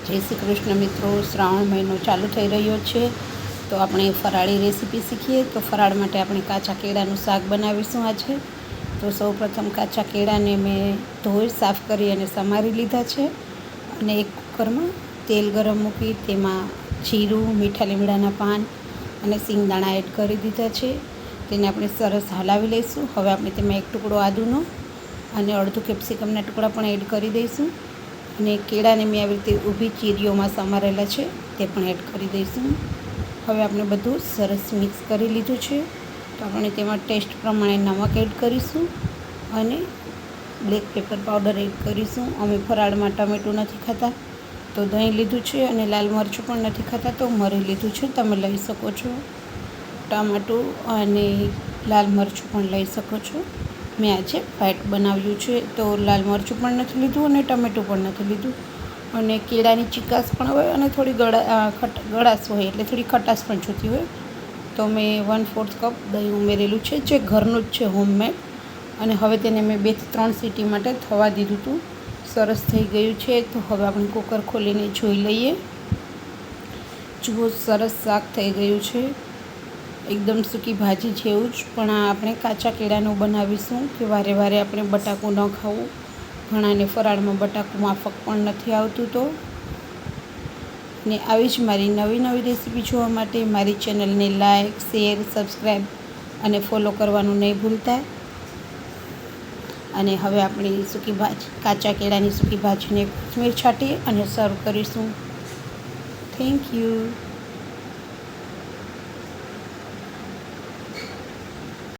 જય શ્રી કૃષ્ણ મિત્રો, શ્રાવણ મહિનો ચાલુ થઈ રહ્યો છે તો આપણે ફરાળી રેસીપી શીખીએ. તો ફરાળ માટે આપણે કાચા કેળાનું શાક બનાવીશું આજે. તો સૌપ્રથમ કાચા કેળાને મેં ધોઈ સાફ કરી અને સમારી લીધા છે અને એક કુકરમાં તેલ ગરમ મૂકી તેમાં જીરું, મીઠા લીમડાના પાન અને સિંગદાણા એડ કરી દીધા છે. તેને આપણે સરસ હલાવી લઈશું. હવે આપણે તેમાં એક ટુકડો આદુનો અને અડધું કેપ્સિકમના ટુકડા પણ એડ કરી દઈશું અને કેળાને મેં આવી રીતે ઊભી ચીરીઓમાં સમારેલા છે તે પણ એડ કરી દઈશું. હવે આપણે બધું સરસ મિક્સ કરી લીધું છે તો આપણે તેમાં ટેસ્ટ પ્રમાણે નમક એડ કરીશું અને બ્લેક પેપર પાવડર એડ કરીશું. અમે ફરાળમાં ટમેટું નથી ખાતા તો દહીં લીધું છે અને લાલ મરચું પણ નથી ખાતા તો મરી લીધું છે, તમે લઈ શકો છો. ટામેટું અને લાલ મરચું પણ લઈ શકો છો. મેં આજે વ્હાઈટ બનાવ્યું છે તો લાલ મરચું પણ નથી લીધું અને ટમેટું પણ નથી લીધું. અને કેળાની ચીકાશ પણ હોય અને થોડી ગળાશ હોય એટલે થોડી ખટાશ પણ જોતી હોય તો મેં 1/4 કપ દહીં ઉમેરેલું છે જે ઘરનું જ છે, હોમમેડ. અને હવે તેને મેં 2 થી 3 સીટી માટે થવા દીધું હતું. સરસ થઈ ગયું છે તો હવે આપણે કુકર ખોલીને જોઈ લઈએ. જુઓ, સરસ શાક થઈ ગયું છે, એકદમ સૂકી ભાજી જેવું જ. પણ આ આપણે કાચા કેળાનું બનાવીશું કે વારે વારે આપણે બટાકું ન ખાવું. ઘણાને ફરાળમાં બટાકું માફક પણ નથી આવતું. તો ને આવી જ મારી નવી રેસીપી જોવા માટે મારી ચેનલને લાઇક, શેર, સબસ્ક્રાઈબ અને ફોલો કરવાનું નહીં ભૂલતા. અને હવે આપણે સૂકી ભાજી, કાચા કેળાની સૂકી ભાજીને કોથમીર છાંટી અને સર્વ કરીશું. Thank you.